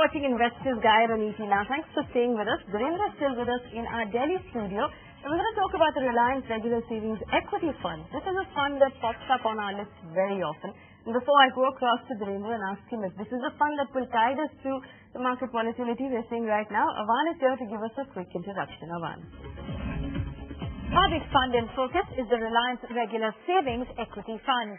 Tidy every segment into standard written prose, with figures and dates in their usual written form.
watching Investors Guide on ET Now. Thanks for staying with us. Dhirendra is still with us in our Delhi studio. And we're going to talk about the Reliance Regular Savings Equity Fund. This is a fund that pops up on our list very often. And before I go across to Dhirendra and ask him if this is a fund that will guide us through the market volatility we're seeing right now, Avan is here to give us a quick introduction. Avan. Our big fund in focus is the Reliance Regular Savings Equity Fund,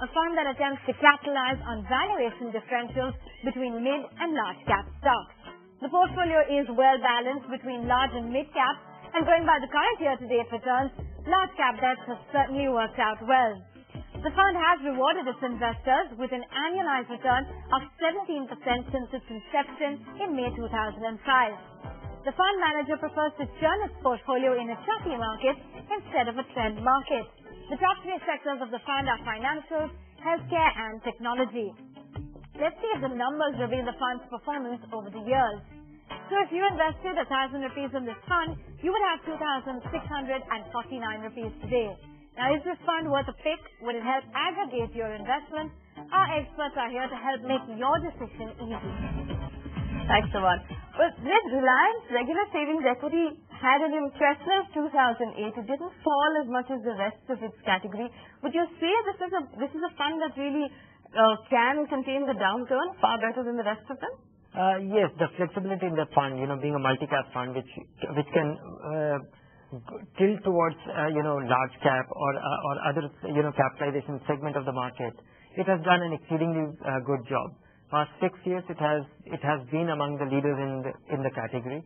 a fund that attempts to capitalize on valuation differentials between mid and large cap stocks. The portfolio is well balanced between large and mid caps, and going by the current year-to-date returns, large cap bets have certainly worked out well. The fund has rewarded its investors with an annualized return of 17% since its inception in May 2005. The fund manager prefers to churn its portfolio in a choppy market instead of a trend market. The top three sectors of the fund are financials, healthcare and technology. Let's see if the numbers reveal the fund's performance over the years. So if you invested 1,000 rupees in this fund, you would have 2,649 rupees today. Now, is this fund worth a pick? Would it help aggregate your investments? Our experts are here to help make your decision easy. Thanks, Avan. Well, this Reliance Regular Savings Equity had an impressive 2008. It didn't fall as much as the rest of its category. Would you say this is a fund that really can contain the downturn far better than the rest of them? Yes, the flexibility in the fund, being a multi-cap fund, which can tilt towards large cap or other capitalization segment of the market. It has done an exceedingly good job. Past 6 years, it has been among the leaders in the category,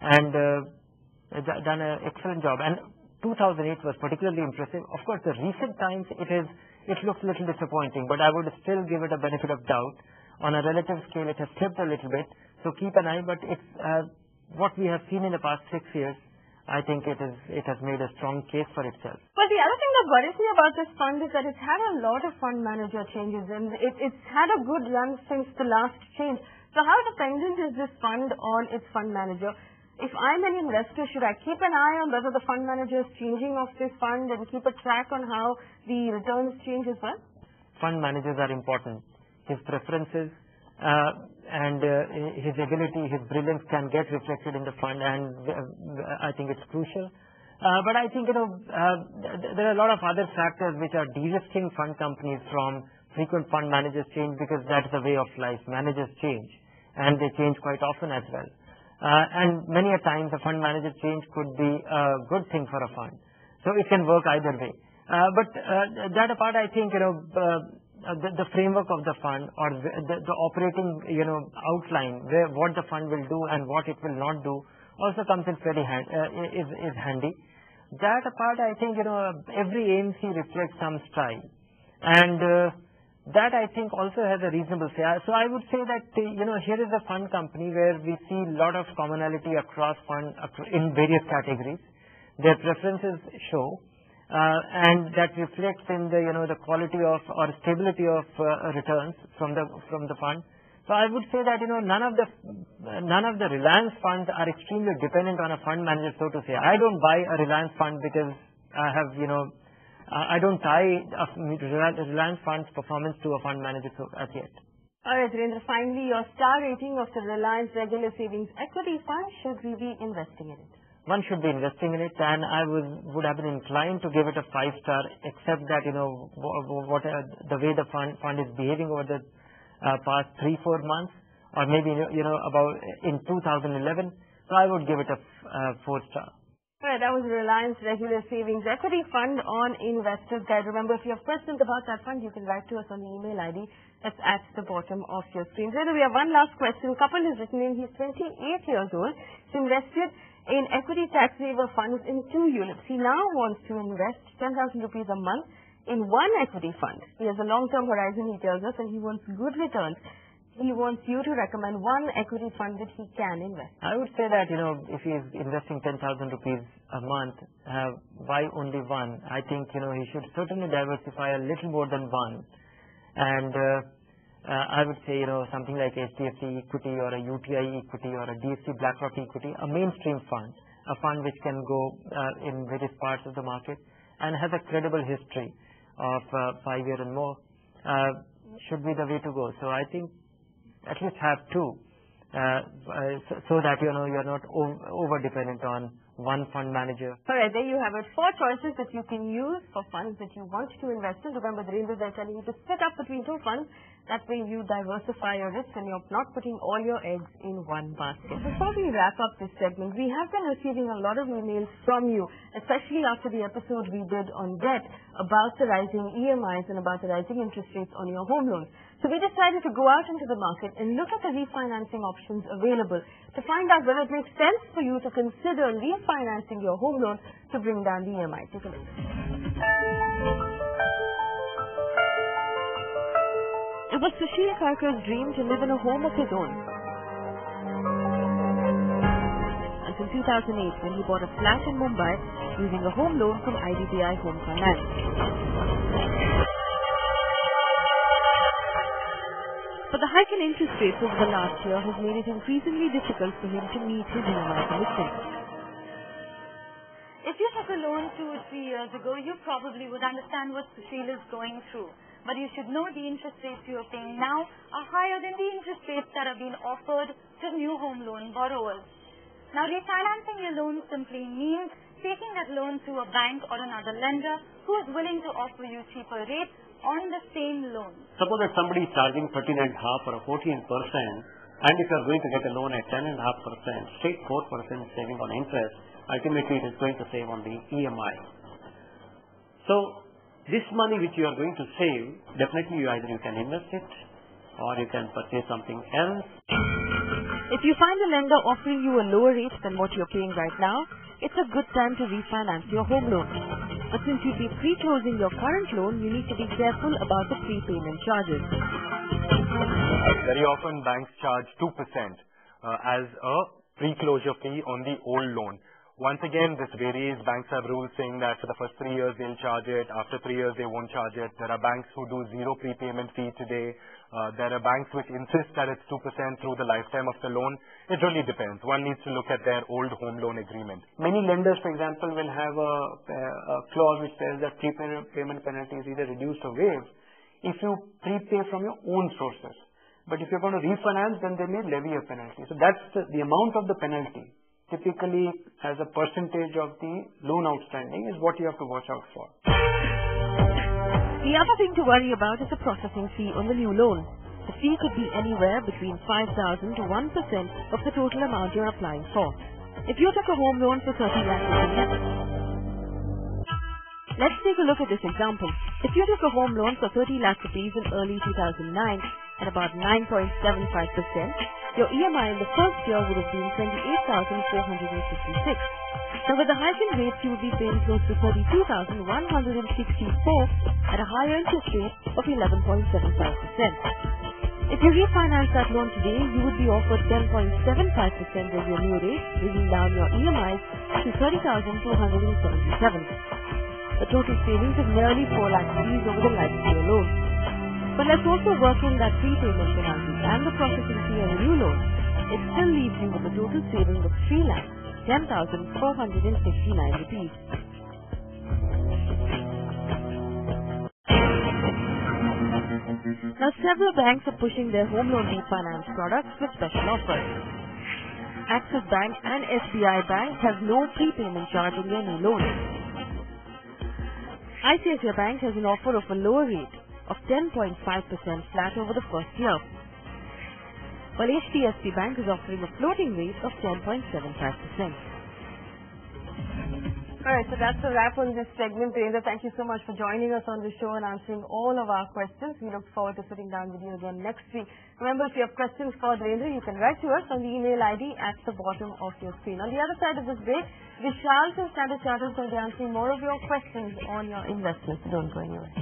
and done an excellent job. And 2008 was particularly impressive. Of course, the recent times it looks a little disappointing, but I would still give it a benefit of doubt. On a relative scale, it has slipped a little bit, so keep an eye. But it's what we have seen in the past 6 years. I think it has made a strong case for itself. Well, the other thing that worries me about this fund is that it's had a lot of fund manager changes, and it's had a good run since the last change. So how dependent is this fund on its fund manager? If I'm an investor, should I keep an eye on whether the fund manager is changing of this fund and keep a track on how the returns change as well? Fund managers are important. His preferences and his ability, his brilliance can get reflected in the fund, and I think it's crucial. But I think there are a lot of other factors which are de-risking fund companies from frequent fund managers change, because that's the way of life. Managers change, and they change quite often as well. And many a times a fund manager change could be a good thing for a fund. So it can work either way. But that apart, I think the framework of the fund, or the operating outline, what the fund will do and what it will not do, also comes in very is handy. That apart, I think every AMC reflects some style, and that I think also has a reasonable say. So I would say that here is a fund company where we see a lot of commonality across fund in various categories. Their preferences show. And that reflects in the quality of or stability of returns from the fund. So I would say that none of the Reliance funds are extremely dependent on a fund manager, so to say. I don't buy a Reliance fund because I have I don't tie a Reliance fund's performance to a fund manager as yet. All right, Dhirendra, finally, your star rating of the Reliance Regular Savings Equity Fund. Should we be investing in it? One should be investing in it, and I would have been inclined to give it a 5-star, except that the way the fund is behaving over the past 3-4 months, or maybe about in 2011. So I would give it a 4-star. Right, that was Reliance Regular Savings Equity Fund on Investors Guide. Remember, if you have questions about that fund, you can write to us on the email ID that's at the bottom of your screen. So we have one last question. A couple is written in. He's 28 years old. He's invested in equity tax waiver funds in 2 units. He now wants to invest 10,000 rupees a month in one equity fund. He has a long-term horizon, he tells us, and he wants good returns. He wants you to recommend one equity fund that he can invest. I would say that, if he is investing 10,000 rupees a month, why only one? I think, he should certainly diversify a little more than one. And I would say, something like HDFC equity or a UTI equity or a DFC BlackRock equity, a mainstream fund, a fund which can go in various parts of the market and has a credible history of 5 years and more, should be the way to go. So I think at least have two. so that you're not over dependent on one fund manager. Alright, there you have it. 4 choices that you can use for funds that you want to invest in. Remember, the Rangers are telling you to split up between 2 funds. That way you diversify your risk and you're not putting all your eggs in one basket. Before we wrap up this segment, we have been receiving a lot of emails from you, especially after the episode we did on debt about the rising EMIs and about the rising interest rates on your home loans. So we decided to go out into the market and look at the refinancing options available to find out whether it makes sense for you to consider refinancing your home loan to bring down the EMI. Take a look. It was Sushil Karkar's dream to live in a home of his own. Until 2008, when he bought a flat in Mumbai using a home loan from IDBI Home Finance. But the hike in interest rates over the last year has made it increasingly difficult for him to meet his EMI commitment. If you took a loan 2 or 3 years ago, you probably would understand what Sushil is going through. But you should know the interest rates you are paying now are higher than the interest rates that are being offered to new home loan borrowers. Now, refinancing your loan simply means taking that loan to a bank or another lender who is willing to offer you cheaper rates on the same loan. Suppose that somebody is charging 13.5% or 14%, and if you are going to get a loan at 10.5%, straight 4% saving on interest, ultimately it is going to save on the EMI. So, this money which you are going to save, definitely you can invest it or you can purchase something else. If you find a lender offering you a lower rate than what you're paying right now, it's a good time to refinance your home loan. But since you'll be pre-closing your current loan, you need to be careful about the prepayment charges. Very often banks charge 2% as a pre-closure fee on the old loan. Once again, this varies. Banks have rules saying that for the first 3 years they'll charge it. After 3 years they won't charge it. There are banks who do 0 prepayment fee today. There are banks which insist that it's 2% through the lifetime of the loan. It really depends. One needs to look at their old home loan agreement. Many lenders, for example, will have a clause which says that prepayment penalty is either reduced or waived if you prepay from your own sources. But if you're going to refinance, then they may levy a penalty. So that's the amount of the penalty, typically as a percentage of the loan outstanding, is what you have to watch out for. The other thing to worry about is the processing fee on the new loan. The fee could be anywhere between 5,000 to 1% of the total amount you're applying for. If you took a home loan for 30 lakhs rupees, let's take a look at this example. If you took a home loan for 30 lakh rupees in early 2009 at about 9.75%, your EMI in the first year would have been 28,456. Now with the hike in rates, you would be paying close to 32,164 at a higher interest rate of 11.75%. If you refinance that loan today, you would be offered 10.75% as your new rate, bringing down your EMIs to 30,277. The total savings is nearly 4 lakh rupees over the life of your loan. But let's also work in that prepayment penalty and the processing fee on a new loan. It still leaves you with a total saving of 3,10,459 rupees. Now several banks are pushing their home loan refinance products with special offers. Axis Bank and SBI Bank have no prepayment charge on their new loans. ICICI Bank has an offer of a lower rate of 10.5% flat over the first year, while HDFC Bank is offering a floating rate of 10.75%. Alright, so that's a wrap on this segment. Virendra, thank you so much for joining us on the show and answering all of our questions. We look forward to sitting down with you again next week. Remember, if you have questions for Virendra, you can write to us on the email ID at the bottom of your screen. On the other side of this break, Vishal from Standard Chartered is going to be answering more of your questions on your investments. Don't go anywhere.